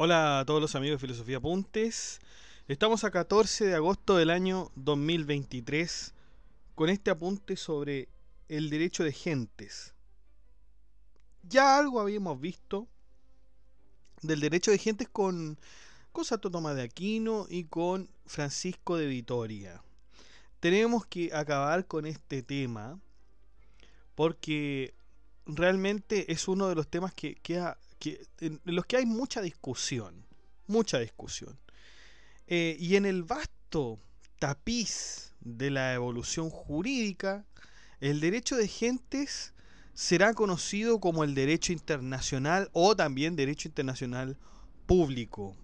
Hola a todos los amigos de Filosofía Apuntes. Estamos a 14 de agosto del año 2023 con este apunte sobre el derecho de gentes. Ya algo habíamos visto del derecho de gentes con Santo Tomás de Aquino y con Francisco de Vitoria. Tenemos que acabar con este tema porque realmente es uno de los temas en los que hay mucha discusión. Mucha discusión. Y en el vasto tapiz de la evolución jurídica, el derecho de gentes será conocido como el derecho internacional o también derecho internacional público.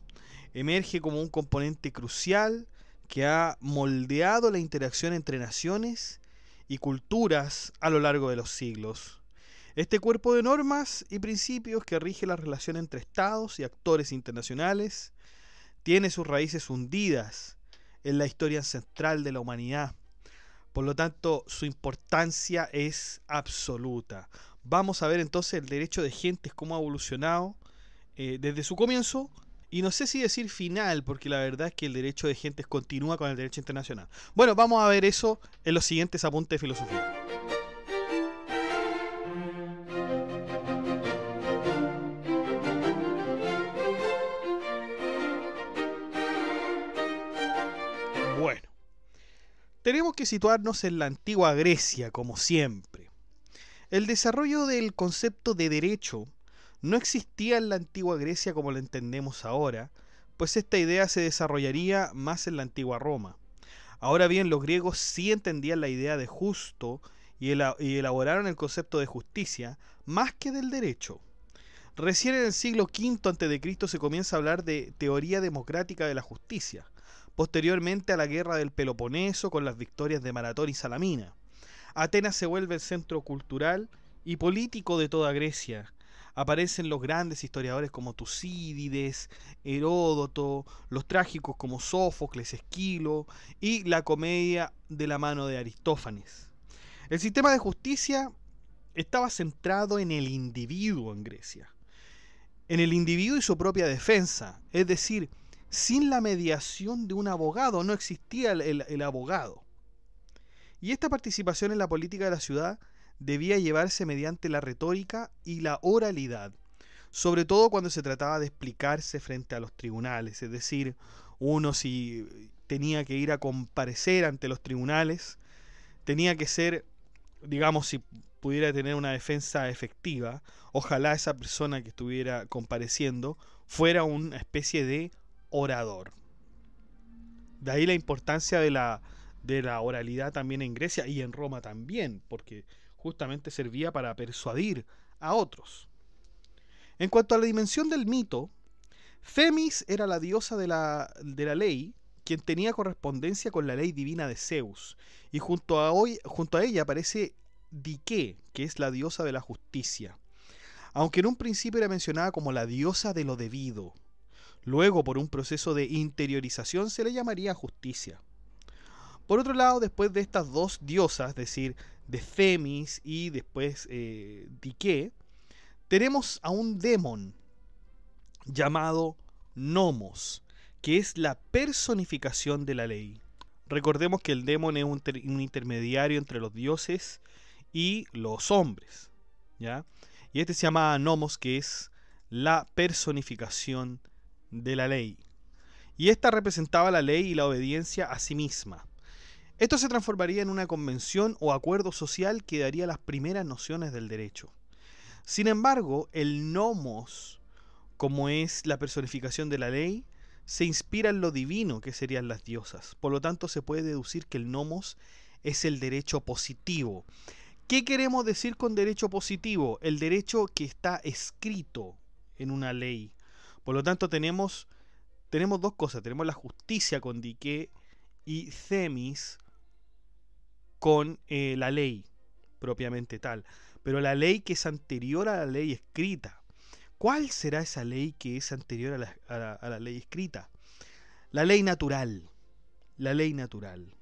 Emerge como un componente crucial que ha moldeado la interacción entre naciones y culturas a lo largo de los siglos. Este cuerpo de normas y principios que rige la relación entre estados y actores internacionales tiene sus raíces hundidas en la historia ancestral de la humanidad. Por lo tanto, su importancia es absoluta. Vamos a ver entonces el derecho de gentes, cómo ha evolucionado desde su comienzo. Y no sé si decir final, porque la verdad es que el derecho de gentes continúa con el derecho internacional. Bueno, vamos a ver eso en los siguientes apuntes de filosofía. Bueno, tenemos que situarnos en la antigua Grecia, como siempre. El desarrollo del concepto de derecho no existía en la antigua Grecia como lo entendemos ahora, pues esta idea se desarrollaría más en la antigua Roma. Ahora bien, los griegos sí entendían la idea de justo y elaboraron el concepto de justicia más que del derecho. Recién en el siglo V a.C. se comienza a hablar de teoría democrática de la justicia, posteriormente a la guerra del Peloponeso con las victorias de Maratón y Salamina. Atenas se vuelve el centro cultural y político de toda Grecia. Aparecen los grandes historiadores como Tucídides, Heródoto, los trágicos como Sófocles, Esquilo y la comedia de la mano de Aristófanes. El sistema de justicia estaba centrado en el individuo en Grecia, en el individuo y su propia defensa, es decir, sin la mediación de un abogado no existía el abogado. Y esta participación en la política de la ciudad debía llevarse mediante la retórica y la oralidad, sobre todo cuando se trataba de explicarse frente a los tribunales, es decir, uno si tenía que ir a comparecer ante los tribunales, tenía que ser, digamos, si pudiera tener una defensa efectiva, ojalá esa persona que estuviera compareciendo fuera una especie de orador. De ahí la importancia de la oralidad también en Grecia y en Roma también, porque justamente servía para persuadir a otros. En cuanto a la dimensión del mito, Themis era la diosa de la ley, quien tenía correspondencia con la ley divina de Zeus, y junto a ella aparece Dike, que es la diosa de la justicia, aunque en un principio era mencionada como la diosa de lo debido. Luego, por un proceso de interiorización, se le llamaría justicia. Por otro lado, después de estas dos diosas, es decir, de Themis y después Dike, tenemos a un demon llamado Nomos, que es la personificación de la ley. Recordemos que el demon es un intermediario entre los dioses y los hombres, ¿ya? Y este se llama Nomos, que es la personificación de la ley. Y esta representaba la ley y la obediencia a sí misma. Esto se transformaría en una convención o acuerdo social que daría las primeras nociones del derecho. Sin embargo, el nomos, como es la personificación de la ley, se inspira en lo divino que serían las diosas. Por lo tanto, se puede deducir que el nomos es el derecho positivo. ¿Qué queremos decir con derecho positivo? El derecho que está escrito en una ley. Por lo tanto, tenemos dos cosas. Tenemos la justicia con Dike y Themis con la ley propiamente tal. Pero la ley que es anterior a la ley escrita. ¿Cuál será esa ley que es anterior a la ley escrita? La ley natural. La ley natural.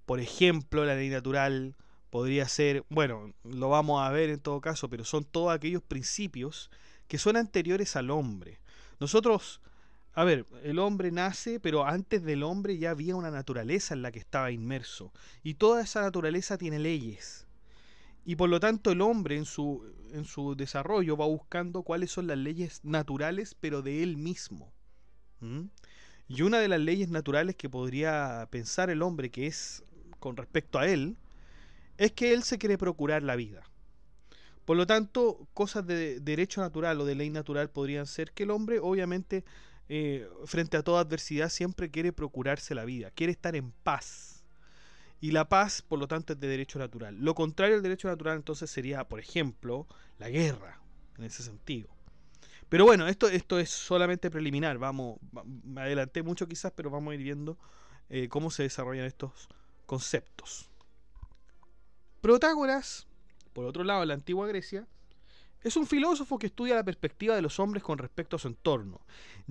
Por ejemplo, la ley natural podría ser, bueno, lo vamos a ver en todo caso, pero son todos aquellos principios que son anteriores al hombre. Nosotros, a ver, el hombre nace, pero antes del hombre ya había una naturaleza en la que estaba inmerso. Y toda esa naturaleza tiene leyes. Y por lo tanto el hombre en su desarrollo va buscando cuáles son las leyes naturales, pero de él mismo. ¿Mm? Y una de las leyes naturales que podría pensar el hombre que es con respecto a él, es que él se quiere procurar la vida. Por lo tanto, cosas de derecho natural o de ley natural podrían ser que el hombre, obviamente, frente a toda adversidad, siempre quiere procurarse la vida, quiere estar en paz. Y la paz, por lo tanto, es de derecho natural. Lo contrario del derecho natural, entonces, sería, por ejemplo, la guerra, en ese sentido. Pero bueno, esto es solamente preliminar. Me adelanté mucho quizás, pero vamos a ir viendo cómo se desarrollan estos conceptos. Protágoras, por otro lado, en la antigua Grecia, es un filósofo que estudia la perspectiva de los hombres con respecto a su entorno.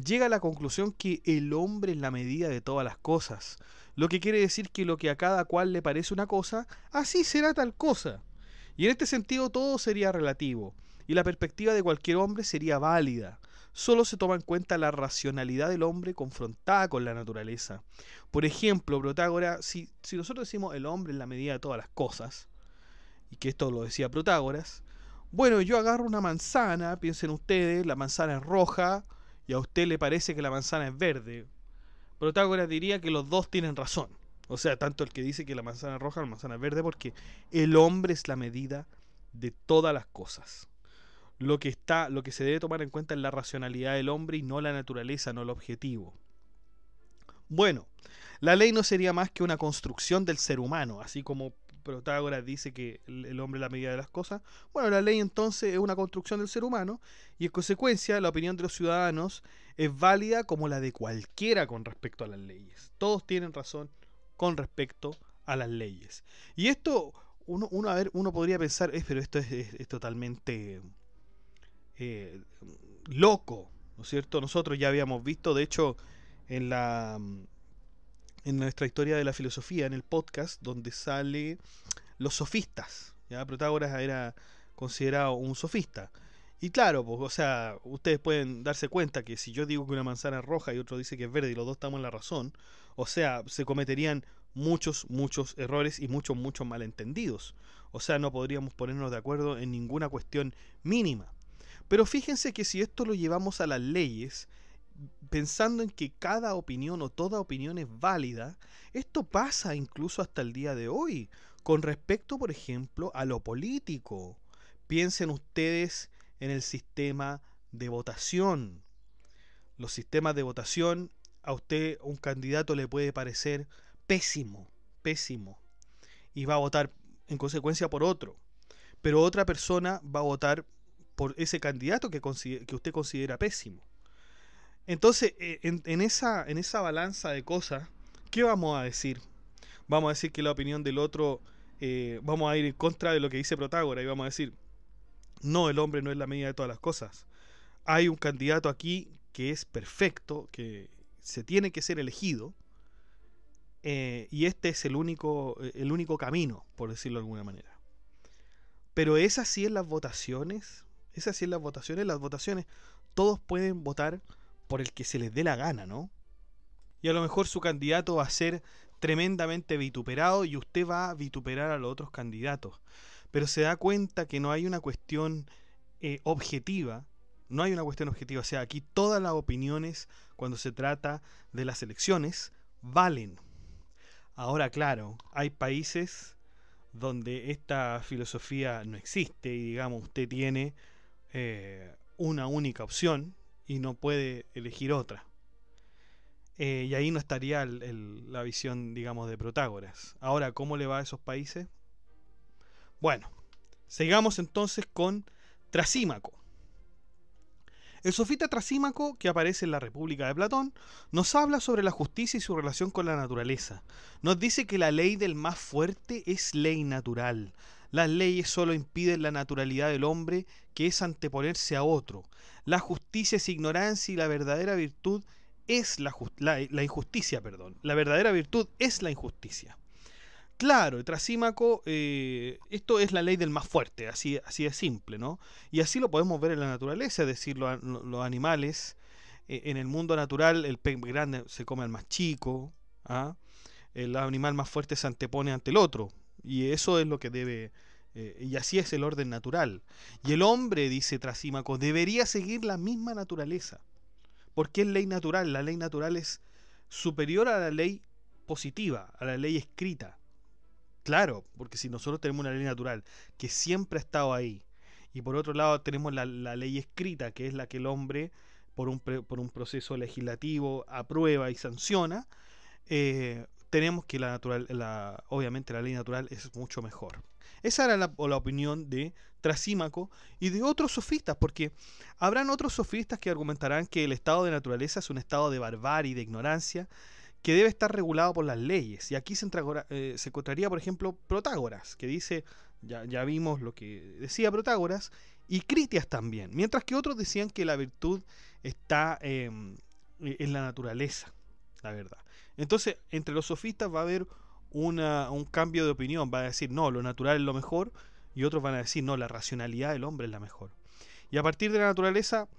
Llega a la conclusión que el hombre es la medida de todas las cosas, lo que quiere decir que lo que a cada cual le parece una cosa, así será tal cosa. Y en este sentido todo sería relativo, y la perspectiva de cualquier hombre sería válida. Solo se toma en cuenta la racionalidad del hombre confrontada con la naturaleza. Por ejemplo, Protágoras, si nosotros decimos el hombre es la medida de todas las cosas, y que esto lo decía Protágoras, bueno, yo agarro una manzana, piensen ustedes, la manzana es roja y a usted le parece que la manzana es verde. Protágoras diría que los dos tienen razón. O sea, tanto el que dice que la manzana es roja, la manzana es verde, porque el hombre es la medida de todas las cosas. Lo que se debe tomar en cuenta es la racionalidad del hombre y no la naturaleza, no el objetivo. Bueno, la ley no sería más que una construcción del ser humano, así como Protágoras dice que el hombre es la medida de las cosas. Bueno, la ley entonces es una construcción del ser humano y en consecuencia la opinión de los ciudadanos es válida como la de cualquiera con respecto a las leyes. Todos tienen razón con respecto a las leyes. Y esto, uno podría pensar, pero esto es totalmente loco, ¿no es cierto? Nosotros ya habíamos visto, de hecho, en nuestra historia de la filosofía, en el podcast, donde sale los sofistas. ¿Ya? Protágoras era considerado un sofista. Y claro, pues, o sea, ustedes pueden darse cuenta que si yo digo que una manzana es roja y otro dice que es verde y los dos estamos en la razón, o sea, se cometerían muchos errores y muchos malentendidos. O sea, no podríamos ponernos de acuerdo en ninguna cuestión mínima. Pero fíjense que si esto lo llevamos a las leyes, pensando en que cada opinión o toda opinión es válida, esto pasa incluso hasta el día de hoy, con respecto, por ejemplo, a lo político. Piensen ustedes en el sistema de votación. Los sistemas de votación, a usted un candidato le puede parecer pésimo, y va a votar en consecuencia por otro, pero otra persona va a votar por ese candidato que usted considera pésimo. Entonces, en esa balanza de cosas, ¿qué vamos a decir? Vamos a decir que la opinión del otro, vamos a ir en contra de lo que dice Protágoras y vamos a decir, no, el hombre no es la medida de todas las cosas. Hay un candidato aquí que es perfecto, que se tiene que ser elegido, y este es el único camino, por decirlo de alguna manera. Pero es así en las votaciones, las votaciones, todos pueden votar por el que se les dé la gana, ¿no? Y a lo mejor su candidato va a ser tremendamente vituperado y usted va a vituperar a los otros candidatos. Pero se da cuenta que no hay una cuestión objetiva, o sea, aquí todas las opiniones cuando se trata de las elecciones valen. Ahora, claro, hay países donde esta filosofía no existe y digamos usted tiene una única opción y no puede elegir otra. Y ahí no estaría la visión, digamos, de Protágoras. Ahora, ¿cómo le va a esos países? Bueno, sigamos entonces con Trasímaco. El sofista Trasímaco, que aparece en la República de Platón, nos habla sobre la justicia y su relación con la naturaleza. Nos dice que la ley del más fuerte es ley natural. Las leyes solo impiden la naturalidad del hombre, que es anteponerse a otro. La justicia es ignorancia y la verdadera virtud es la injusticia, perdón. La verdadera virtud es la injusticia. Claro, Trasímaco, esto es la ley del más fuerte, así es simple, ¿no? Y así lo podemos ver en la naturaleza, es decir, los animales en el mundo natural el pez grande se come al más chico, ¿ah? El animal más fuerte se antepone ante el otro, y eso es lo que debe, y así es el orden natural. Y el hombre, dice Trasímaco, debería seguir la misma naturaleza, porque es ley natural. La ley natural es superior a la ley positiva, a la ley escrita. Claro, porque si nosotros tenemos una ley natural que siempre ha estado ahí, y por otro lado tenemos la ley escrita, que es la que el hombre, por un proceso legislativo, aprueba y sanciona, tenemos que obviamente la ley natural es mucho mejor. Esa era la opinión de Trasímaco y de otros sofistas, porque habrán otros sofistas que argumentarán que el estado de naturaleza es un estado de barbarie y de ignorancia que debe estar regulado por las leyes. Y aquí se encontraría, por ejemplo, Protágoras, que dice, ya vimos lo que decía Protágoras, y Critias también, mientras que otros decían que la virtud está en la naturaleza, la verdad. Entonces, entre los sofistas va a haber un cambio de opinión. Va a decir, no, lo natural es lo mejor, y otros van a decir, no, la racionalidad del hombre es la mejor. Y a partir de la naturaleza,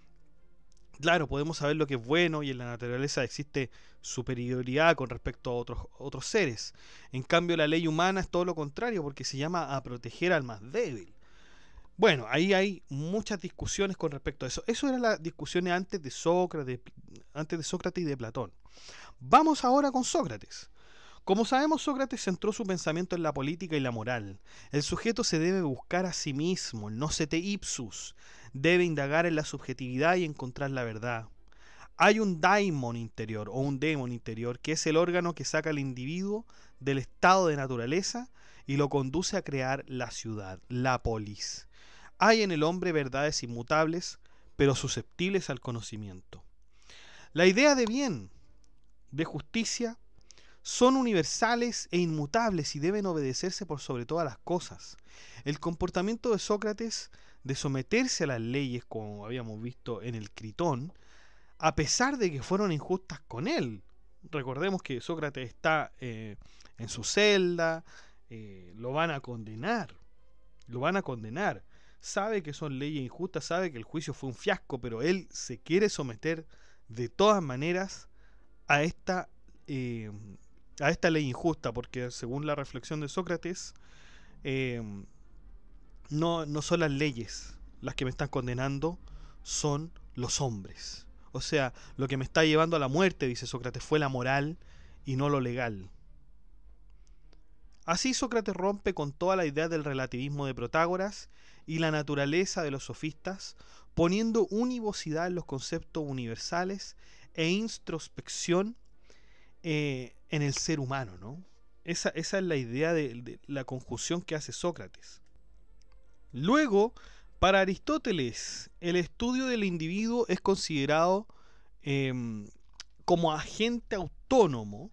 claro, podemos saber lo que es bueno, y en la naturaleza existe superioridad con respecto a otros seres. En cambio, la ley humana es todo lo contrario, porque se llama a proteger al más débil. Bueno, ahí hay muchas discusiones con respecto a eso. Eso eran las discusiones antes de Sócrates y de Platón. Vamos ahora con Sócrates. Como sabemos, Sócrates centró su pensamiento en la política y la moral. El sujeto se debe buscar a sí mismo, no se te ipsus. Debe indagar en la subjetividad y encontrar la verdad. Hay un daimon interior o un demon interior, que es el órgano que saca al individuo del estado de naturaleza y lo conduce a crear la ciudad, la polis. Hay en el hombre verdades inmutables, pero susceptibles al conocimiento. La idea de bien, de justicia, son universales e inmutables y deben obedecerse por sobre todas las cosas. El comportamiento de Sócrates de someterse a las leyes, como habíamos visto en el Critón, a pesar de que fueron injustas con él. Recordemos que Sócrates está en su celda, lo van a condenar, sabe que son leyes injustas, sabe que el juicio fue un fiasco, pero él se quiere someter de todas maneras a esta ley injusta, porque según la reflexión de Sócrates, no son las leyes las que me están condenando, son los hombres. O sea, lo que me está llevando a la muerte, dice Sócrates, fue la moral y no lo legal. Así Sócrates rompe con toda la idea del relativismo de Protágoras y la naturaleza de los sofistas, poniendo univocidad en los conceptos universales e introspección en el ser humano, ¿no? Esa es la idea de la conjunción que hace Sócrates. Luego, para Aristóteles, el estudio del individuo es considerado como agente autónomo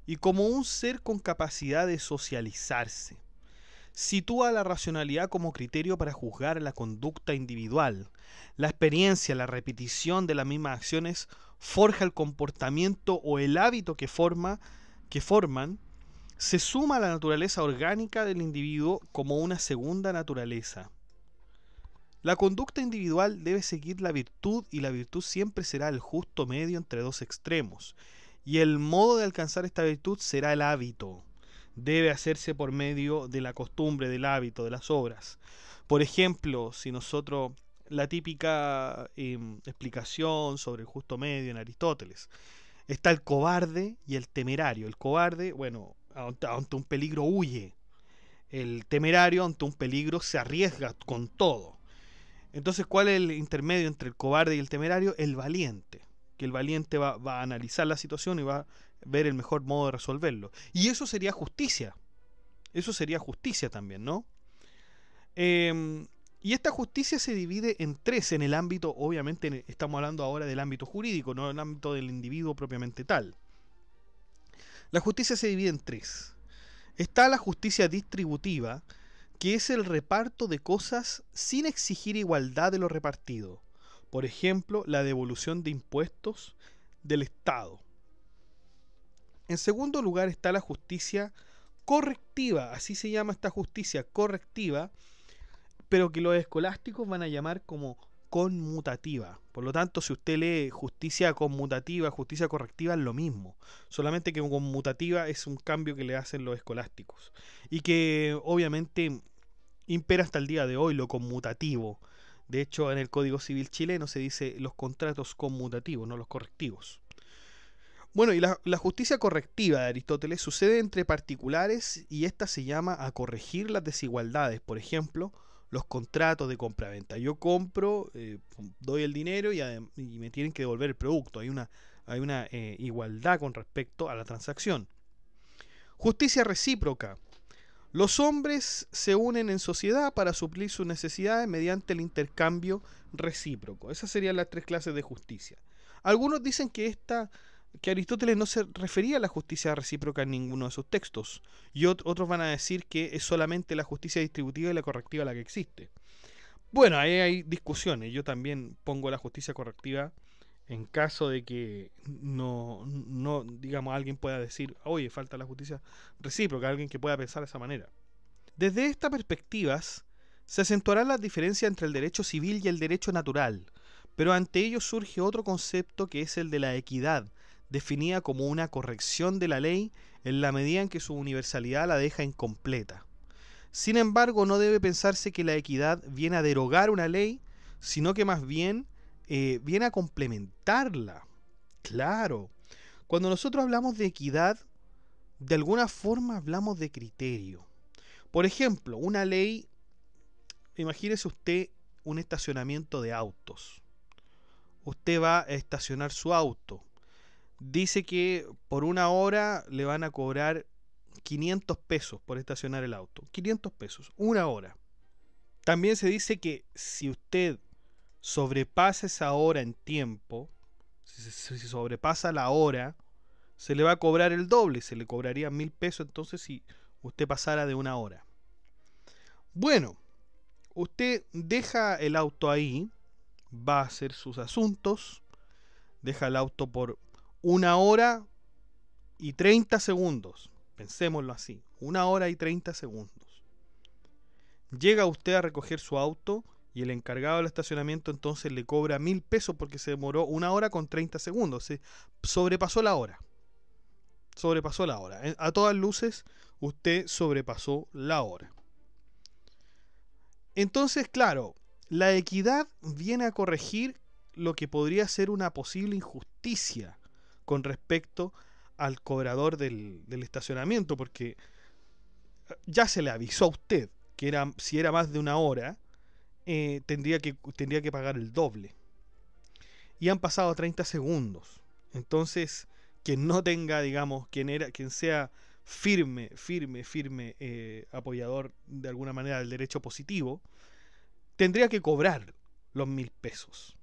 y como un ser con capacidad de socializarse. Sitúa la racionalidad como criterio para juzgar la conducta individual. La experiencia, la repetición de las mismas acciones forja el comportamiento o el hábito que forman, se suma a la naturaleza orgánica del individuo como una segunda naturaleza. La conducta individual debe seguir la virtud, y la virtud siempre será el justo medio entre dos extremos. Y el modo de alcanzar esta virtud será el hábito. Debe hacerse por medio de la costumbre, del hábito, de las obras. Por ejemplo, si nosotros, la típica explicación sobre el justo medio en Aristóteles, está el cobarde y el temerario. El cobarde, bueno, ante un peligro huye. El temerario ante un peligro se arriesga con todo. Entonces, ¿cuál es el intermedio entre el cobarde y el temerario? El valiente. Que el valiente va a analizar la situación y va a ver el mejor modo de resolverlo. Y eso sería justicia. Eso sería justicia también, ¿no? Y esta justicia se divide en tres en el ámbito, obviamente estamos hablando ahora del ámbito jurídico, no del ámbito del individuo propiamente tal. La justicia se divide en tres. Está la justicia distributiva, que es el reparto de cosas sin exigir igualdad de lo repartido. Por ejemplo, la devolución de impuestos del Estado. En segundo lugar está la justicia correctiva, así se llama esta justicia correctiva, pero que los escolásticos van a llamar como conmutativa. Por lo tanto, si usted lee justicia conmutativa, justicia correctiva, es lo mismo. Solamente que conmutativa es un cambio que le hacen los escolásticos. Y que obviamente impera hasta el día de hoy lo conmutativo. De hecho, en el Código Civil chileno se dice los contratos conmutativos, no los correctivos. Bueno, y la justicia correctiva de Aristóteles sucede entre particulares y esta se llama a corregir las desigualdades. Por ejemplo, los contratos de compra-venta. Yo compro, doy el dinero y me tienen que devolver el producto. Hay una igualdad con respecto a la transacción. Justicia recíproca. Los hombres se unen en sociedad para suplir sus necesidades mediante el intercambio recíproco. Esas serían las tres clases de justicia. Algunos dicen que Aristóteles no se refería a la justicia recíproca en ninguno de sus textos, y otros van a decir que es solamente la justicia distributiva y la correctiva la que existe. Bueno, ahí hay discusiones. Yo también pongo la justicia correctiva en caso de que no digamos, alguien pueda decir, oye, falta la justicia recíproca, alguien que pueda pensar de esa manera. Desde estas perspectivas se acentuarán las diferencias entre el derecho civil y el derecho natural, pero ante ello surge otro concepto que es el de la equidad, definida como una corrección de la ley en la medida en que su universalidad la deja incompleta. Sin embargo, no debe pensarse que la equidad viene a derogar una ley, sino que más bien viene a complementarla. Claro, cuando nosotros hablamos de equidad, de alguna forma hablamos de criterio. Por ejemplo, una ley, imagínese usted un estacionamiento de autos. Usted va a estacionar su auto. Dice que por una hora le van a cobrar 500 pesos por estacionar el auto. 500 pesos, una hora. También se dice que si usted sobrepasa esa hora en tiempo, si sobrepasa la hora, se le va a cobrar el doble, se le cobraría 1000 pesos entonces si usted pasara de una hora. Bueno, usted deja el auto ahí, va a hacer sus asuntos, deja el auto por 1 hora y 30 segundos, pensémoslo así, 1 hora y 30 segundos. Llega usted a recoger su auto y el encargado del estacionamiento entonces le cobra 1000 pesos porque se demoró 1 hora con 30 segundos, se sobrepasó la hora. Sobrepasó la hora. A todas luces, usted sobrepasó la hora. Entonces, claro, la equidad viene a corregir lo que podría ser una posible injusticia con respecto al cobrador del estacionamiento, porque ya se le avisó a usted que si era más de 1 hora, tendría que pagar el doble. Y han pasado 30 segundos. Entonces, quien no tenga, digamos, quien sea firme apoyador de alguna manera del derecho positivo, tendría que cobrar los 1000 pesos.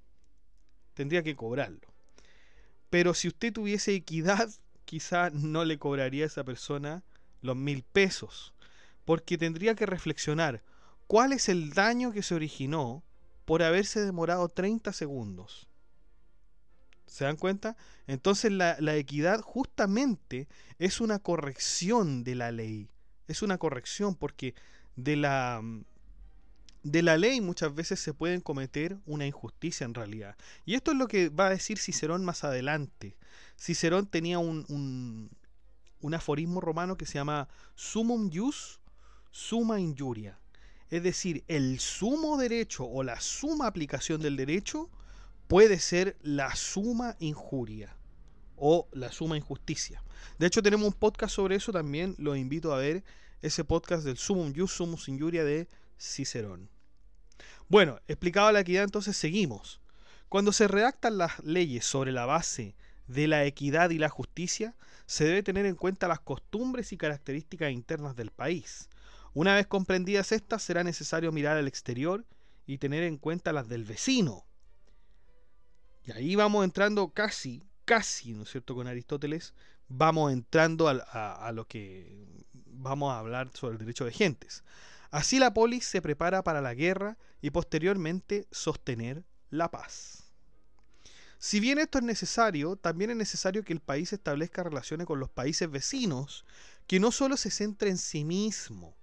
Tendría que cobrarlo. Pero si usted tuviese equidad, quizá no le cobraría a esa persona los 1000 pesos. Porque tendría que reflexionar cuál es el daño que se originó por haberse demorado 30 segundos. ¿Se dan cuenta? Entonces la equidad justamente es una corrección de la ley. Es una corrección porque de la ley muchas veces se pueden cometer una injusticia en realidad. Y esto es lo que va a decir Cicerón más adelante. Cicerón tenía un aforismo romano que se llama sumum ius, summa injuria. Es decir, el sumo derecho o la suma aplicación del derecho puede ser la suma injuria o la suma injusticia. De hecho, tenemos un podcast sobre eso también. Los invito a ver ese podcast del sumum ius, sumus injuria de Cicerón. Bueno, explicada la equidad, entonces seguimos. Cuando se redactan las leyes sobre la base de la equidad y la justicia, se debe tener en cuenta las costumbres y características internas del país. Una vez comprendidas estas, será necesario mirar al exterior y tener en cuenta las del vecino. Y ahí vamos entrando casi, ¿no es cierto?, con Aristóteles, vamos entrando a lo que vamos a hablar sobre el derecho de gentes. Así la polis se prepara para la guerra y posteriormente sostener la paz. Si bien esto es necesario, también es necesario que el país establezca relaciones con los países vecinos, que no solo se centre en sí mismo.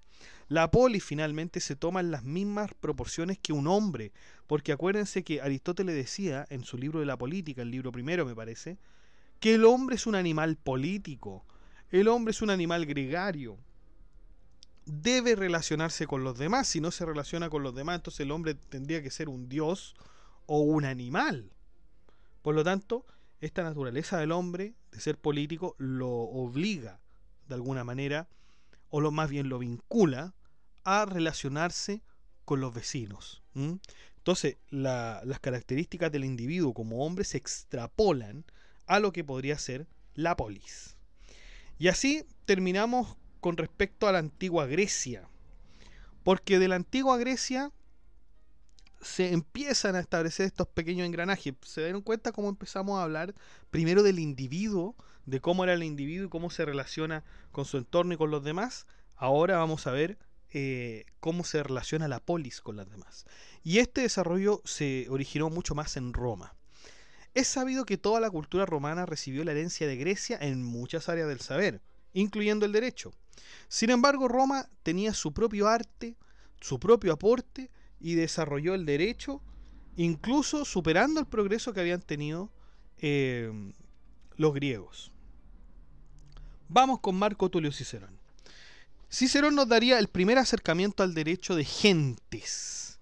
La polis finalmente se toma en las mismas proporciones que un hombre, porque acuérdense que Aristóteles decía en su libro de la política, el libro primero me parece, que el hombre es un animal político, el hombre es un animal gregario, debe relacionarse con los demás. Si no se relaciona con los demás, entonces el hombre tendría que ser un dios o un animal. Por lo tanto, esta naturaleza del hombre de ser político lo obliga de alguna manera, o lo más bien lo vincula a relacionarse con los vecinos. Entonces, las características del individuo como hombre se extrapolan a lo que podría ser la polis. Y así terminamos con respecto a la antigua Grecia, porque de la antigua Grecia se empiezan a establecer estos pequeños engranajes. Se dieron cuenta cómo empezamos a hablar primero del individuo, de cómo era el individuo y cómo se relaciona con su entorno y con los demás. Ahora vamos a ver cómo se relaciona la polis con las demás. Y este desarrollo se originó mucho más en Roma. Es sabido que toda la cultura romana recibió la herencia de Grecia en muchas áreas del saber, incluyendo el derecho. Sin embargo, Roma tenía su propio arte, su propio aporte, y desarrolló el derecho, incluso superando el progreso que habían tenido los griegos. Vamos con Marco Tulio Cicerón. Cicerón nos daría el primer acercamiento al derecho de gentes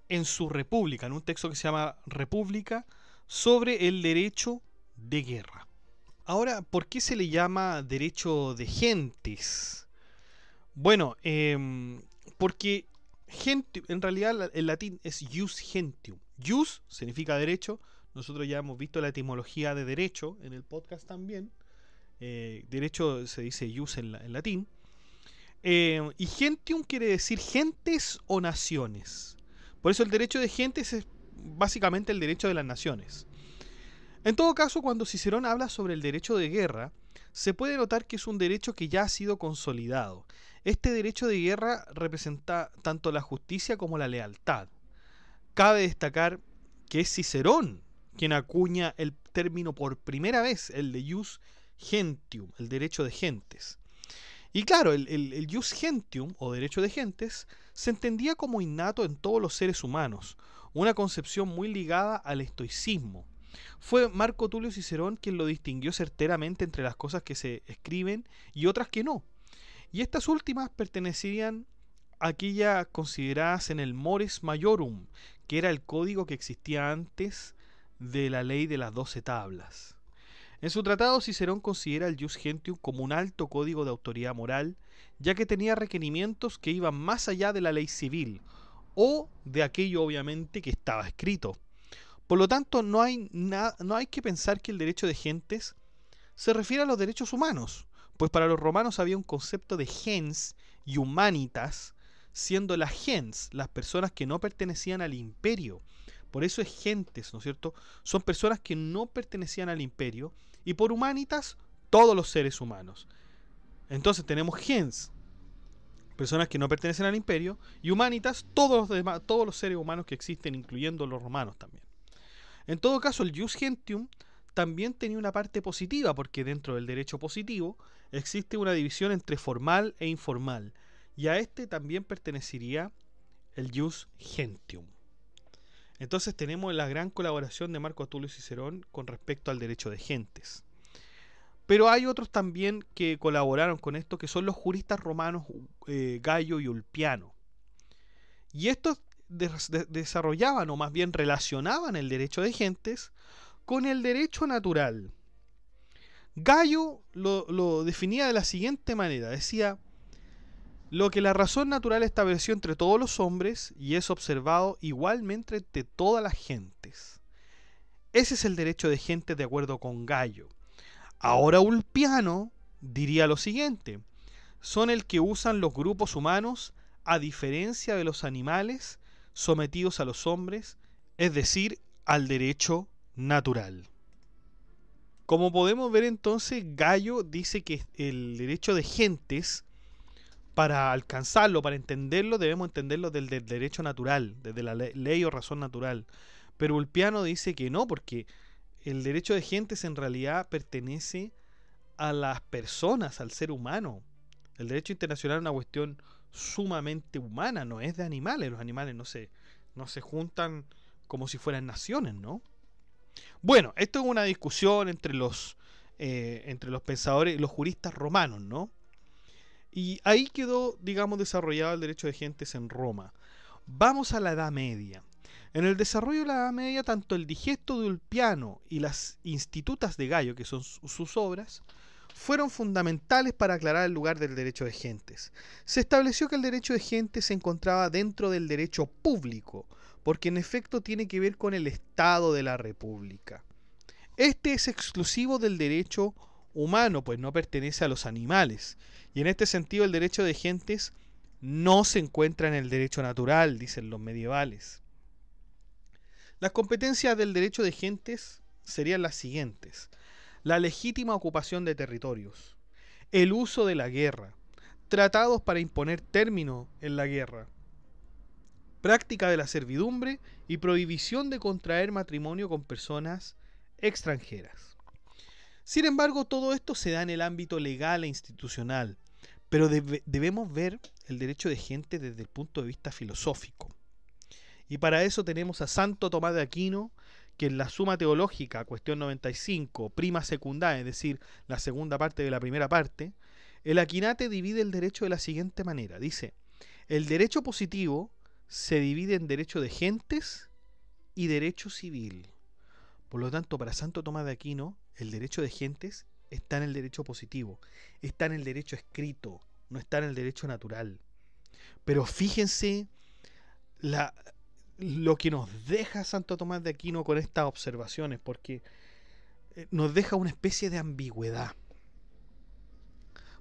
en su República, en un texto que se llama República, sobre el derecho de guerra. Ahora, ¿por qué se le llama derecho de gentes? Bueno, porque en realidad el latín es jus gentium. Jus significa derecho. Nosotros ya hemos visto la etimología de derecho en el podcast también. Derecho se dice jus en latín. Y gentium quiere decir gentes o naciones. Por eso el derecho de gentes es básicamente el derecho de las naciones. En todo caso, cuando Cicerón habla sobre el derecho de guerra, se puede notar que es un derecho que ya ha sido consolidado. Este derecho de guerra representa tanto la justicia como la lealtad. Cabe destacar que es Cicerón quien acuña el término por primera vez, el de jus gentium, el derecho de gentes. Y claro, el jus gentium, o derecho de gentes, se entendía como innato en todos los seres humanos, una concepción muy ligada al estoicismo. Fue Marco Tulio Cicerón quien lo distinguió certeramente entre las cosas que se escriben y otras que no. Y estas últimas pertenecían a aquellas consideradas en el Mores Maiorum, que era el código que existía antes de la ley de las 12 tablas. En su tratado, Cicerón considera el jus gentium como un alto código de autoridad moral, ya que tenía requerimientos que iban más allá de la ley civil, o de aquello obviamente que estaba escrito. Por lo tanto, no hay que pensar que el derecho de gentes se refiere a los derechos humanos, pues para los romanos había un concepto de gens y humanitas, siendo las gens las personas que no pertenecían al imperio. Por eso es gentes, ¿no es cierto? Son personas que no pertenecían al imperio, y por humanitas, todos los seres humanos. Entonces tenemos gens, personas que no pertenecen al imperio, y humanitas, todos los seres humanos que existen, incluyendo los romanos también. En todo caso, el jus gentium también tenía una parte positiva, porque dentro del derecho positivo existe una división entre formal e informal, y a este también pertenecería el jus gentium. Entonces tenemos la gran colaboración de Marco Tulio Cicerón con respecto al derecho de gentes. Pero hay otros también que colaboraron con esto, que son los juristas romanos Gayo y Ulpiano. Y estos desarrollaban, o más bien relacionaban, el derecho de gentes con el derecho natural. Gayo lo definía de la siguiente manera: decía: lo que la razón natural estableció entre todos los hombres y es observado igualmente entre todas las gentes. Ese es el derecho de gentes de acuerdo con Gayo. Ahora Ulpiano diría lo siguiente: son el que usan los grupos humanos a diferencia de los animales sometidos a los hombres, es decir, al derecho natural. Como podemos ver entonces, Gayo dice que el derecho de gentes, para alcanzarlo, para entenderlo, debemos entenderlo del derecho natural, desde la ley o razón natural. Pero Ulpiano dice que no, porque el derecho de gentes en realidad pertenece a las personas, al ser humano. El derecho internacional es una cuestión sumamente humana, no es de animales. Los animales no se juntan como si fueran naciones, ¿no? Bueno, esto es una discusión entre los pensadores, los juristas romanos, ¿no? Y ahí quedó, digamos, desarrollado el derecho de gentes en Roma. Vamos a la Edad Media. En el desarrollo de la Edad Media, tanto el Digesto de Ulpiano y las Institutas de Gallo, que son sus obras, fueron fundamentales para aclarar el lugar del derecho de gentes. Se estableció que el derecho de gentes se encontraba dentro del derecho público, porque en efecto tiene que ver con el Estado de la República. Este es exclusivo del derecho humano, pues no pertenece a los animales, y en este sentido el derecho de gentes no se encuentra en el derecho natural, dicen los medievales. Las competencias del derecho de gentes serían las siguientes: la legítima ocupación de territorios, el uso de la guerra, tratados para imponer término en la guerra, práctica de la servidumbre y prohibición de contraer matrimonio con personas extranjeras. Sin embargo, todo esto se da en el ámbito legal e institucional, pero debemos ver el derecho de gente desde el punto de vista filosófico. Y para eso tenemos a Santo Tomás de Aquino, que en la Suma Teológica, cuestión 95, prima secundaria, es decir, la segunda parte de la primera parte, el Aquinate divide el derecho de la siguiente manera. Dice: el derecho positivo se divide en derecho de gentes y derecho civil. Por lo tanto, para Santo Tomás de Aquino, el derecho de gentes está en el derecho positivo, está en el derecho escrito, no está en el derecho natural. Pero fíjense lo que nos deja Santo Tomás de Aquino con estas observaciones, porque nos deja una especie de ambigüedad.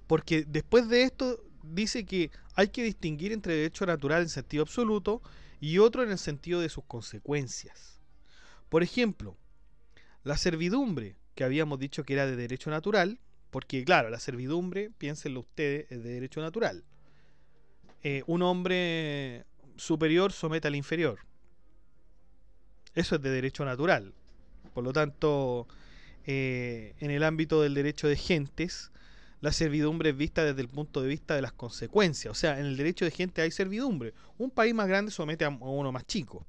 Porque después de esto dice que hay que distinguir entre derecho natural en sentido absoluto y otro en el sentido de sus consecuencias. Por ejemplo, la servidumbre, que habíamos dicho que era de derecho natural, porque claro, la servidumbre, piénsenlo ustedes, es de derecho natural. Un hombre superior somete al inferior. Eso es de derecho natural. Por lo tanto, en el ámbito del derecho de gentes, la servidumbre es vista desde el punto de vista de las consecuencias. O sea, en el derecho de gente hay servidumbre. Un país más grande somete a uno más chico.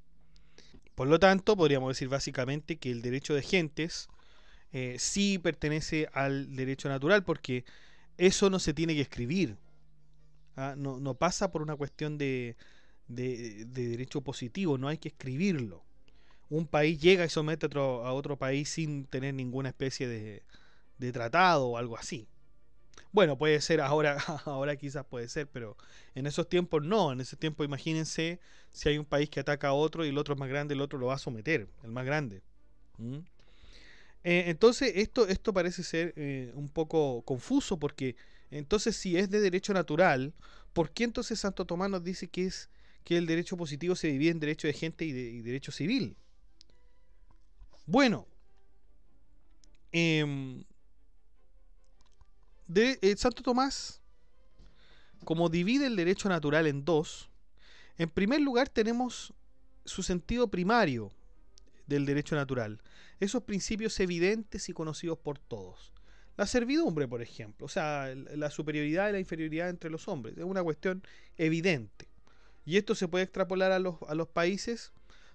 Por lo tanto, podríamos decir básicamente que el derecho de gentes sí pertenece al derecho natural, porque eso no se tiene que escribir. No pasa por una cuestión de derecho positivo, no hay que escribirlo. Un país llega y somete a otro país sin tener ninguna especie de tratado o algo así. Bueno, puede ser ahora, ahora quizás puede ser, pero en esos tiempos no. En ese tiempo imagínense si hay un país que ataca a otro y el otro es más grande, el otro lo va a someter, el más grande. Entonces esto parece ser un poco confuso, porque entonces si es de derecho natural, ¿por qué entonces Santo Tomás nos dice que el derecho positivo se divide en derecho de gente y derecho civil? Bueno, Santo Tomás, como divide el derecho natural en dos, en primer lugar tenemos su sentido primario del derecho natural, esos principios evidentes y conocidos por todos. La servidumbre, por ejemplo, o sea, la superioridad y la inferioridad entre los hombres, es una cuestión evidente. ¿Y esto se puede extrapolar a los países?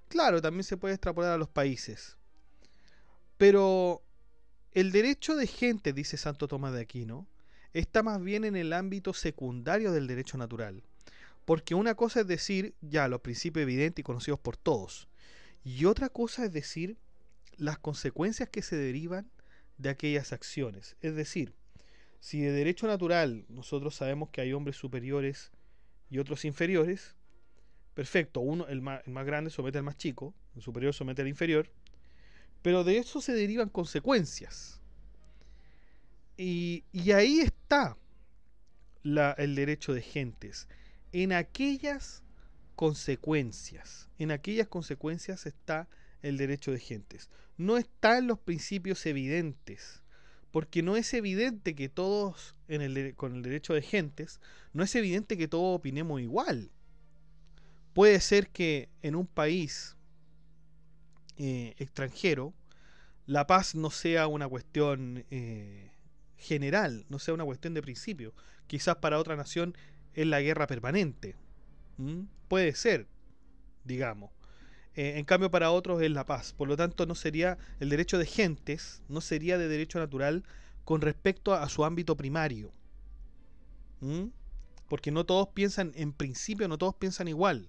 Claro, también se puede extrapolar a los países. Pero el derecho de gente, dice Santo Tomás de Aquino, está más bien en el ámbito secundario del derecho natural. Porque una cosa es decir, ya, los principios evidentes y conocidos por todos. Y otra cosa es decir, las consecuencias que se derivan de aquellas acciones. Es decir, si de derecho natural nosotros sabemos que hay hombres superiores y otros inferiores, perfecto, el más grande somete al más chico, el superior somete al inferior, pero de eso se derivan consecuencias. Y ahí está el derecho de gentes. En aquellas consecuencias está el derecho de gentes. No está en los principios evidentes, porque no es evidente que todos, con el derecho de gentes, no es evidente que todos opinemos igual. Puede ser que en un país extranjero la paz no sea una cuestión general, no sea una cuestión de principio. Quizás para otra nación es la guerra permanente. Puede ser, digamos. En cambio para otros es la paz. Por lo tanto no sería el derecho de gentes, no sería de derecho natural con respecto a su ámbito primario. Porque no todos piensan, en principio no todos piensan igual.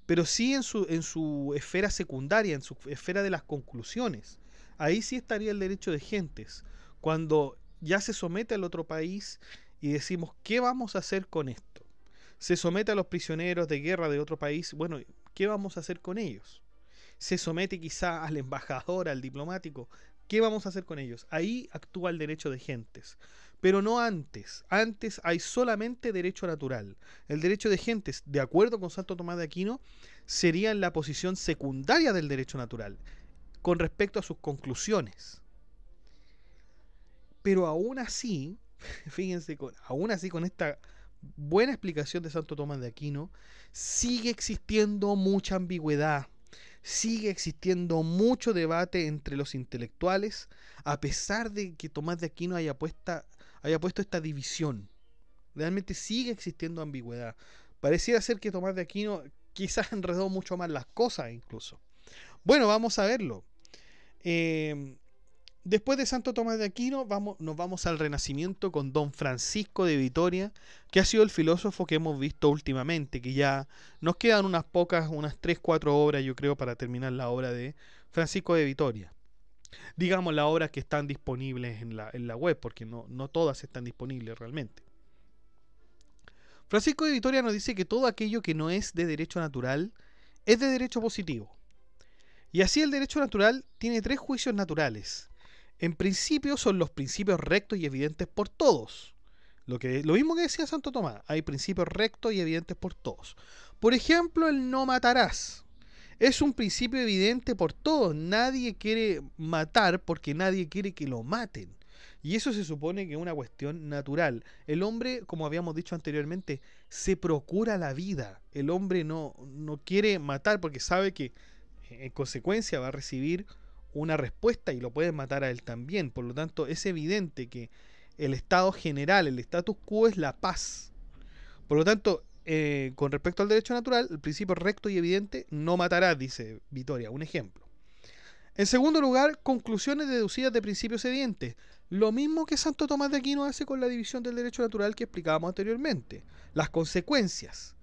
Pero sí en su esfera secundaria, en su esfera de las conclusiones. Ahí sí estaría el derecho de gentes. Cuando ya se somete al otro país y decimos, ¿qué vamos a hacer con esto? Se somete a los prisioneros de guerra de otro país, bueno, ¿qué vamos a hacer con ellos? Se somete quizá al embajador, al diplomático, ¿qué vamos a hacer con ellos? Ahí actúa el derecho de gentes, pero no antes. Antes hay solamente derecho natural. El derecho de gentes, de acuerdo con Santo Tomás de Aquino, sería en la posición secundaria del derecho natural, con respecto a sus conclusiones. Pero aún así, fíjense, aún así con esta buena explicación de Santo Tomás de Aquino, sigue existiendo mucha ambigüedad, sigue existiendo mucho debate entre los intelectuales, a pesar de que Tomás de Aquino haya puesto esta división. Realmente sigue existiendo ambigüedad. Pareciera ser que Tomás de Aquino quizás enredó mucho más las cosas incluso. Bueno, vamos a verlo. Después de Santo Tomás de Aquino nos vamos al Renacimiento con Don Francisco de Vitoria, que ha sido el filósofo que hemos visto últimamente, que ya nos quedan unas 3, 4 obras yo creo para terminar la obra de Francisco de Vitoria. Digamos las obras que están disponibles en la web, porque no todas están disponibles realmente. Francisco de Vitoria nos dice que todo aquello que no es de derecho natural es de derecho positivo. Y así el derecho natural tiene 3 juicios naturales. En principio son los principios rectos y evidentes por todos. Lo mismo que decía Santo Tomás, hay principios rectos y evidentes por todos. Por ejemplo, el no matarás. Es un principio evidente por todos. Nadie quiere matar porque nadie quiere que lo maten. Y eso se supone que es una cuestión natural. El hombre, como habíamos dicho anteriormente, se procura la vida. El hombre no quiere matar porque sabe que en consecuencia va a recibir una respuesta y lo pueden matar a él también. Por lo tanto, es evidente que el estado general, el status quo es la paz. Por lo tanto, con respecto al derecho natural, el principio recto y evidente, no matarás, dice Vitoria, un ejemplo. En segundo lugar, conclusiones deducidas de principios evidentes. Lo mismo que Santo Tomás de Aquino hace con la división del derecho natural que explicábamos anteriormente. Las consecuencias.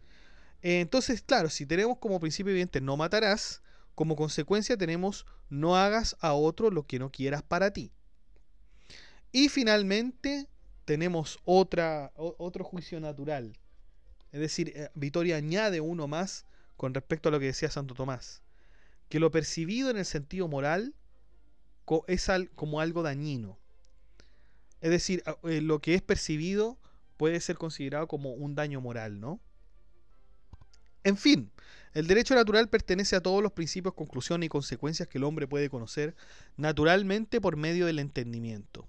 Entonces, claro, si tenemos como principio evidente no matarás, como consecuencia tenemos no hagas a otro lo que no quieras para ti. Y finalmente tenemos otro juicio natural. Es decir, Vitoria añade uno más con respecto a lo que decía Santo Tomás. Que lo percibido en el sentido moral es como algo dañino. Es decir, lo que es percibido puede ser considerado como un daño moral, ¿no? En fin, el derecho natural pertenece a todos los principios, conclusiones y consecuencias que el hombre puede conocer naturalmente por medio del entendimiento.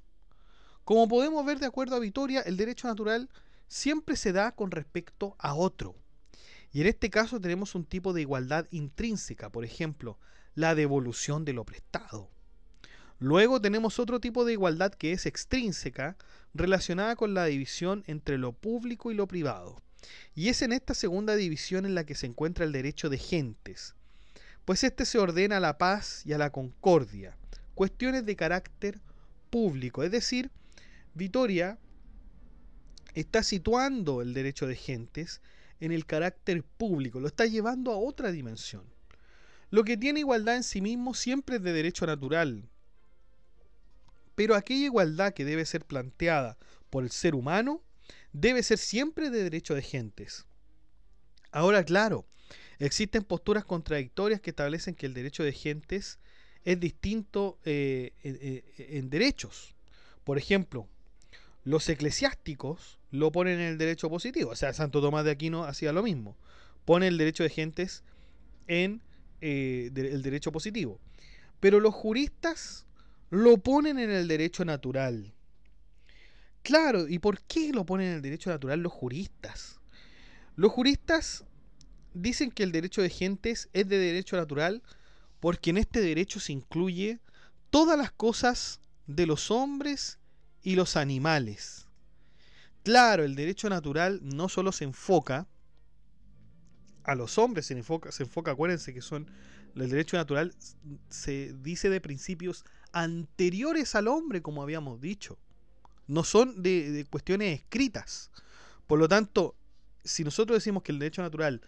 Como podemos ver de acuerdo a Vitoria, el derecho natural siempre se da con respecto a otro. Y en este caso tenemos un tipo de igualdad intrínseca, por ejemplo, la devolución de lo prestado. Luego tenemos otro tipo de igualdad que es extrínseca, relacionada con la división entre lo público y lo privado. Y es en esta segunda división en la que se encuentra el derecho de gentes, pues este se ordena a la paz y a la concordia, cuestiones de carácter público. Es decir, Vitoria está situando el derecho de gentes en el carácter público, lo está llevando a otra dimensión. Lo que tiene igualdad en sí mismo siempre es de derecho natural, pero aquella igualdad que debe ser planteada por el ser humano debe ser siempre de derecho de gentes. Ahora, claro, existen posturas contradictorias que establecen que el derecho de gentes es distinto en derechos. Por ejemplo, los eclesiásticos lo ponen en el derecho positivo. O sea, Santo Tomás de Aquino hacía lo mismo. Pone el derecho de gentes en el derecho positivo. Pero los juristas lo ponen en el derecho natural. Claro, ¿y por qué lo ponen en el derecho natural los juristas? Los juristas dicen que el derecho de gentes es de derecho natural porque en este derecho se incluye todas las cosas de los hombres y los animales. Claro, el derecho natural no solo se enfoca a los hombres, se enfoca, acuérdense que son, el derecho natural se dice de principios anteriores al hombre, como habíamos dicho. No son de cuestiones escritas. Por lo tanto, si nosotros decimos que el derecho natural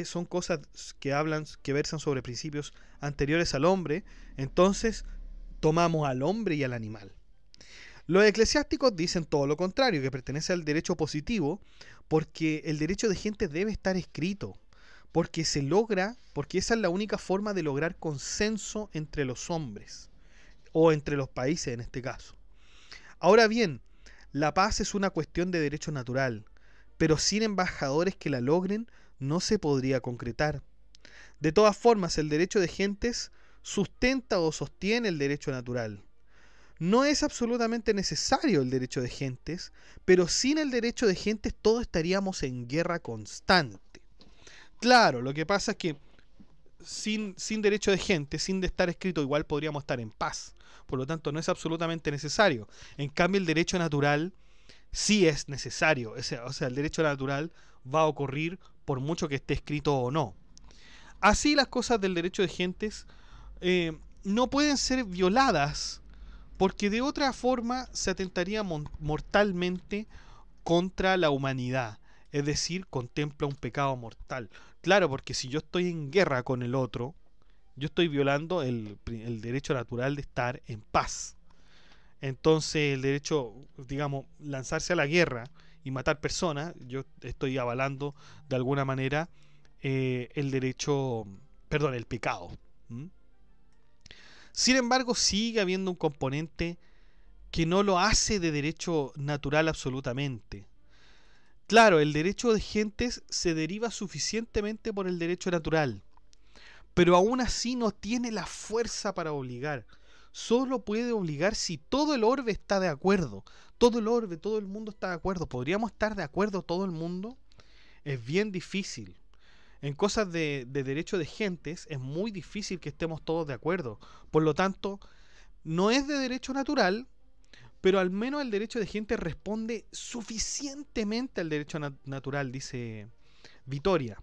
son cosas que hablan, que versan sobre principios anteriores al hombre, entonces tomamos al hombre y al animal. Los eclesiásticos dicen todo lo contrario, que pertenece al derecho positivo, porque el derecho de gente debe estar escrito, porque se logra, porque esa es la única forma de lograr consenso entre los hombres, o entre los países en este caso. Ahora bien, la paz es una cuestión de derecho natural, pero sin embajadores que la logren no se podría concretar. De todas formas, el derecho de gentes sustenta o sostiene el derecho natural. No es absolutamente necesario el derecho de gentes, pero sin el derecho de gentes todos estaríamos en guerra constante. Claro, lo que pasa es que sin derecho de gente, sin de estar escrito, igual podríamos estar en paz. Por lo tanto, no es absolutamente necesario. En cambio, el derecho natural sí es necesario. O sea, el derecho natural va a ocurrir por mucho que esté escrito o no. Así las cosas del derecho de gentes no pueden ser violadas, porque de otra forma se atentaría mortalmente contra la humanidad. Es decir, contempla un pecado mortal. Claro, porque si yo estoy en guerra con el otro, yo estoy violando el derecho natural de estar en paz. Entonces el derecho, digamos, lanzarse a la guerra y matar personas, yo estoy avalando de alguna manera el derecho, perdón, el pecado. ¿Mm? Sin embargo, sigue habiendo un componente que no lo hace de derecho natural absolutamente. Claro, el derecho de gentes se deriva suficientemente por el derecho natural, pero aún así no tiene la fuerza para obligar. Solo puede obligar si todo el orbe está de acuerdo. Todo el orbe, todo el mundo está de acuerdo. ¿Podríamos estar de acuerdo todo el mundo? Es bien difícil. En cosas de derecho de gentes es muy difícil que estemos todos de acuerdo. Por lo tanto, no es de derecho natural, pero al menos el derecho de gente responde suficientemente al derecho natural, dice Vitoria.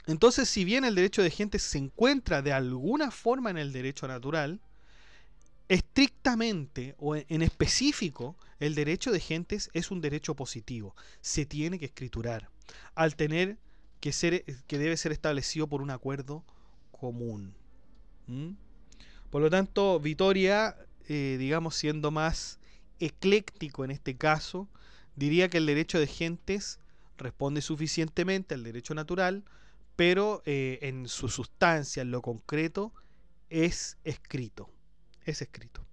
Entonces, si bien el derecho de gente se encuentra de alguna forma en el derecho natural, estrictamente o en específico, el derecho de gentes es un derecho positivo. Se tiene que escriturar, al tener que debe ser establecido por un acuerdo común. ¿Mm? Por lo tanto, Vitoria, digamos, siendo más ecléctico en este caso, diría que el derecho de gentes responde suficientemente al derecho natural, pero en su sustancia, en lo concreto, es escrito. Es escrito.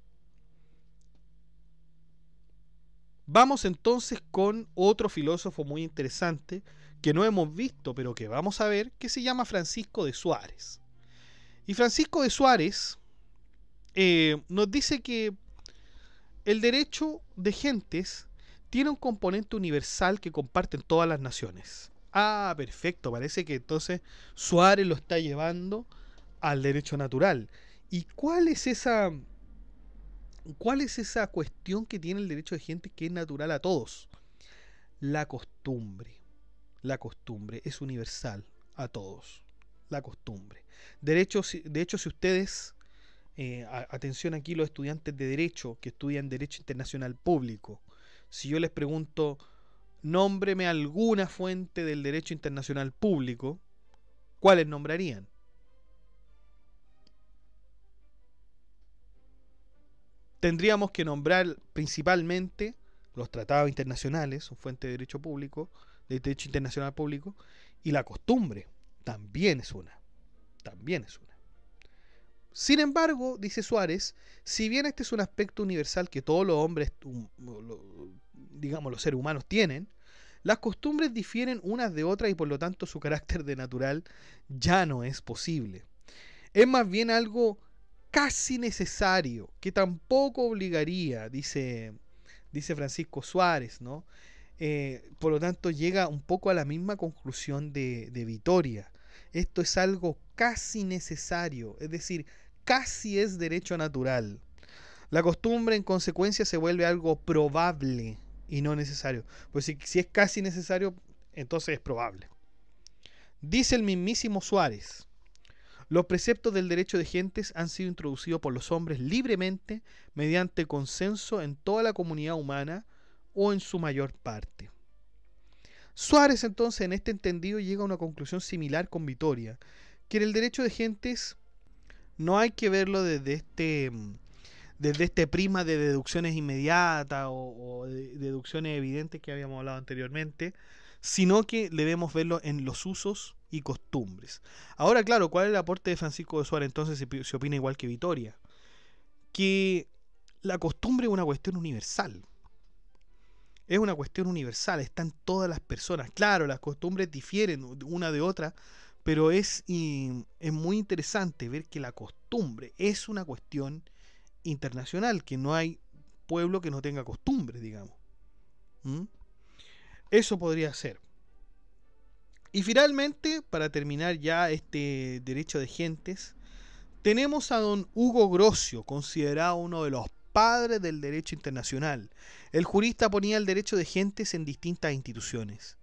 Vamos entonces con otro filósofo muy interesante que no hemos visto, pero que vamos a ver, que se llama Francisco de Suárez. Y Francisco de Suárez nos dice que el derecho de gentes tiene un componente universal que comparten todas las naciones. Ah, perfecto, parece que entonces Suárez lo está llevando al derecho natural. ¿Y cuál es esa cuestión que tiene el derecho de gentes que es natural a todos? La costumbre. La costumbre es universal a todos. La costumbre. De hecho, si ustedes... atención aquí los estudiantes de Derecho que estudian Derecho Internacional Público. Si yo les pregunto, nómbreme alguna fuente del Derecho Internacional Público, ¿cuáles nombrarían? Tendríamos que nombrar principalmente los tratados internacionales, son fuente de Derecho Público, de Derecho Internacional Público, y la costumbre, también es una. También es una. Sin embargo, dice Suárez, si bien este es un aspecto universal que todos los hombres, digamos los seres humanos tienen, las costumbres difieren unas de otras y por lo tanto su carácter de natural ya no es posible. Es más bien algo casi necesario, que tampoco obligaría, dice Francisco Suárez, ¿no? Por lo tanto llega un poco a la misma conclusión de Vitoria. Esto es algo casi necesario, es decir, casi es derecho natural. La costumbre en consecuencia se vuelve algo probable y no necesario. Pues si es casi necesario, entonces es probable. Dice el mismísimo Suárez: los preceptos del derecho de gentes han sido introducidos por los hombres libremente mediante consenso en toda la comunidad humana o en su mayor parte. Suárez entonces en este entendido llega a una conclusión similar con Vitoria, que en el derecho de gentes no hay que verlo desde este prisma de deducciones inmediatas o de deducciones evidentes que habíamos hablado anteriormente, sino que debemos verlo en los usos y costumbres. Ahora, claro, ¿cuál es el aporte de Francisco de Suárez? Entonces se opina igual que Vitoria, que la costumbre es una cuestión universal. Es una cuestión universal, está en todas las personas. Claro, las costumbres difieren una de otra, pero es muy interesante ver que la costumbre es una cuestión internacional, que no hay pueblo que no tenga costumbres, digamos. Eso podría ser. Y finalmente, para terminar ya este derecho de gentes, tenemos a don Hugo Grocio, considerado uno de los padres del derecho internacional. El jurista ponía el derecho de gentes en distintas instituciones.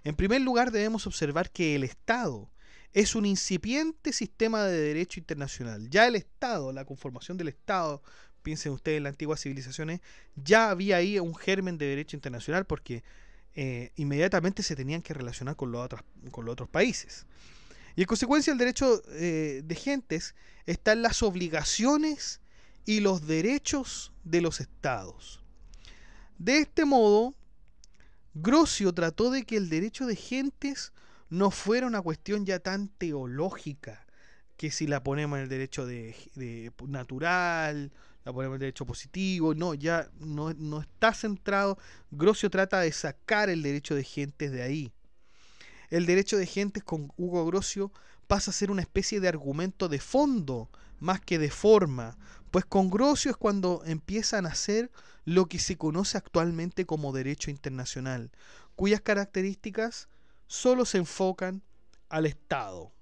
En primer lugar, debemos observar que el Estado es un incipiente sistema de derecho internacional. Ya el Estado, la conformación del Estado, piensen ustedes en las antiguas civilizaciones, ya había ahí un germen de derecho internacional porque inmediatamente se tenían que relacionar con los otros países. Y en consecuencia el derecho de gentes está en las obligaciones y los derechos de los estados. De este modo, Grocio trató de que el derecho de gentes no fuera una cuestión ya tan teológica, que si la ponemos en el derecho de natural, la ponemos en el derecho positivo, no, ya no está centrado. Grocio trata de sacar el derecho de gentes de ahí. El derecho de gentes con Hugo Grocio pasa a ser una especie de argumento de fondo más que de forma, pues con Grocio es cuando empieza a nacer lo que se conoce actualmente como derecho internacional, cuyas características solo se enfocan al Estado.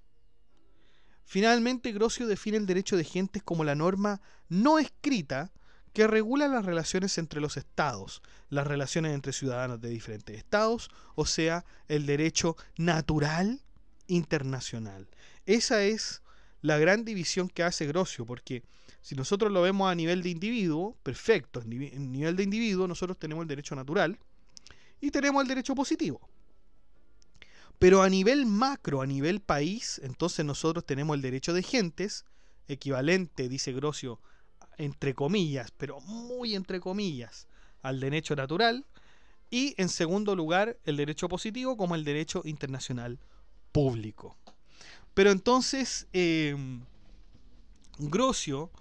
Finalmente, Grocio define el derecho de gentes como la norma no escrita que regula las relaciones entre los estados, las relaciones entre ciudadanos de diferentes estados, o sea, el derecho natural internacional. Esa es la gran división que hace Grocio, porque si nosotros lo vemos a nivel de individuo, perfecto, en nivel de individuo nosotros tenemos el derecho natural y tenemos el derecho positivo. Pero a nivel macro, a nivel país, entonces nosotros tenemos el derecho de gentes, equivalente, dice Grocio, entre comillas, pero muy entre comillas, al derecho natural, y en segundo lugar el derecho positivo como el derecho internacional público. Pero entonces Grocio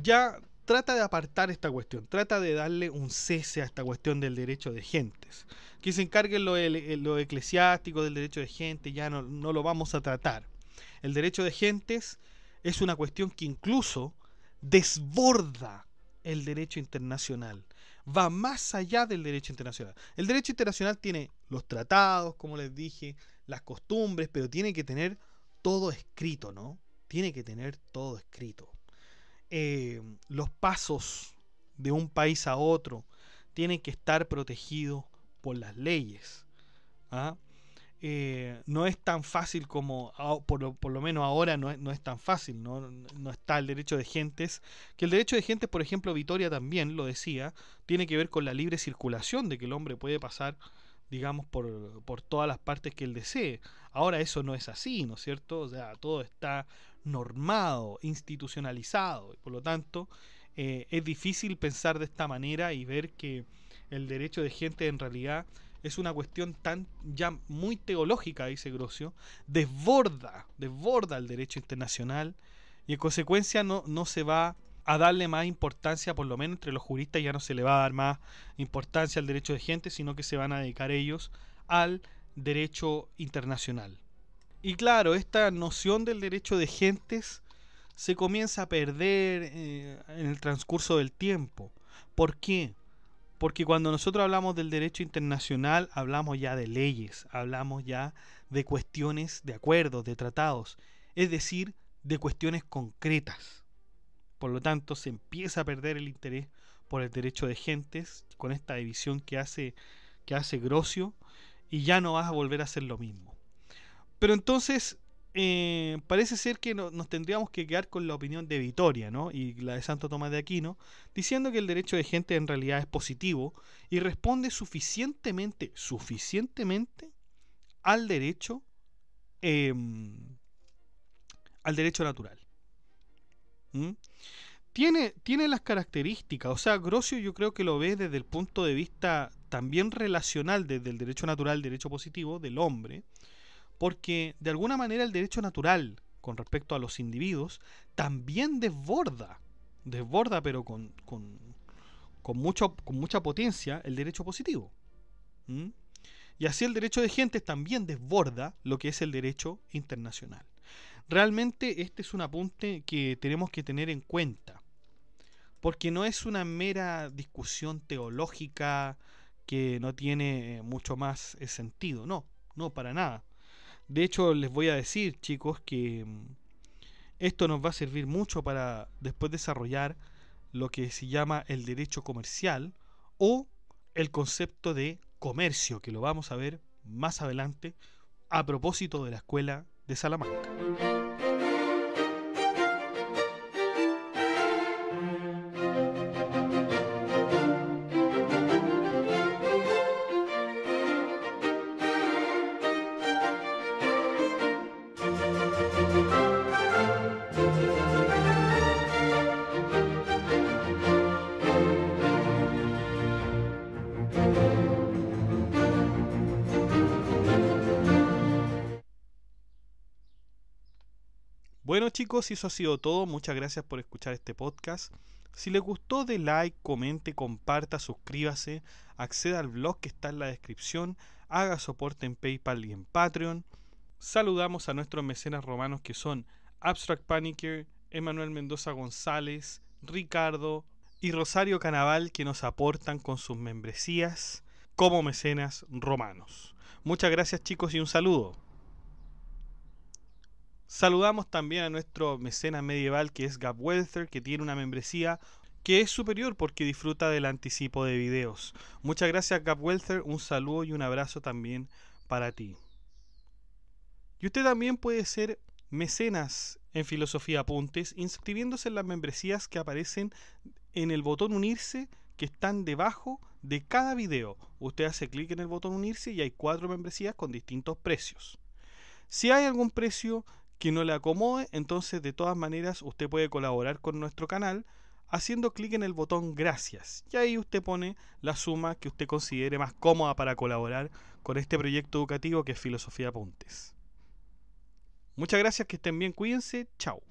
ya trata de apartar esta cuestión, trata de darle un cese a esta cuestión del derecho de gentes. Que se encarguen lo eclesiástico del derecho de gentes, ya no lo vamos a tratar. El derecho de gentes es una cuestión que incluso desborda el derecho internacional, va más allá del derecho internacional. El derecho internacional tiene los tratados, como les dije, las costumbres, pero tiene que tener todo escrito, ¿no? Tiene que tener todo escrito. Los pasos de un país a otro tienen que estar protegidos por las leyes. ¿Ah? No es tan fácil como, por lo menos ahora no es tan fácil, no está el derecho de gentes, que el derecho de gentes, por ejemplo, Vitoria también lo decía, tiene que ver con la libre circulación, de que el hombre puede pasar, digamos, por todas las partes que él desee. Ahora eso no es así, ¿no es cierto? O sea, todo está normado, institucionalizado, y por lo tanto es difícil pensar de esta manera y ver que el derecho de gente en realidad es una cuestión tan ya muy teológica, dice Grocio, desborda el derecho internacional y en consecuencia no se va a darle más importancia, por lo menos entre los juristas ya no se le va a dar más importancia al derecho de gente, sino que se van a dedicar ellos al derecho internacional. Y claro, esta noción del derecho de gentes se comienza a perder en el transcurso del tiempo. ¿Por qué? Porque cuando nosotros hablamos del derecho internacional, hablamos ya de leyes, hablamos ya de cuestiones de acuerdos, de tratados, es decir, de cuestiones concretas. Por lo tanto, se empieza a perder el interés por el derecho de gentes con esta división que hace Grocio, y ya no vas a volver a hacer lo mismo. Pero entonces parece ser que nos tendríamos que quedar con la opinión de Vitoria, ¿no? Y la de Santo Tomás de Aquino, diciendo que el derecho de gente en realidad es positivo y responde suficientemente al derecho natural. ¿Mm? Tiene las características, o sea, Grocio yo creo que lo ve desde el punto de vista también relacional, desde el derecho natural, derecho positivo del hombre, porque de alguna manera el derecho natural con respecto a los individuos también desborda pero con mucha potencia el derecho positivo. ¿Mm? Y así el derecho de gentes también desborda lo que es el derecho internacional. Realmente este es un apunte que tenemos que tener en cuenta, porque no es una mera discusión teológica que no tiene mucho más sentido, no para nada. De hecho, les voy a decir, chicos, que esto nos va a servir mucho para después desarrollar lo que se llama el derecho comercial o el concepto de comercio, que lo vamos a ver más adelante a propósito de la escuela de Salamanca. Bueno chicos, eso ha sido todo. Muchas gracias por escuchar este podcast. Si les gustó, de like, comente, comparta, suscríbase, acceda al blog que está en la descripción, haga soporte en PayPal y en Patreon. Saludamos a nuestros mecenas romanos que son Abstract Panicker, Emanuel Mendoza González, Ricardo y Rosario Canaval, que nos aportan con sus membresías como mecenas romanos. Muchas gracias chicos y un saludo. Saludamos también a nuestro mecenas medieval que es Gab Welther, que tiene una membresía que es superior porque disfruta del anticipo de videos. Muchas gracias Gab Welther, un saludo y un abrazo también para ti. Y usted también puede ser mecenas en Filosofía Apuntes inscribiéndose en las membresías que aparecen en el botón unirse que están debajo de cada video. Usted hace clic en el botón unirse y hay 4 membresías con distintos precios. Si hay algún precio que no le acomode, entonces de todas maneras usted puede colaborar con nuestro canal haciendo clic en el botón gracias, y ahí usted pone la suma que usted considere más cómoda para colaborar con este proyecto educativo que es Filosofía Apuntes. Muchas gracias, que estén bien, cuídense, chao.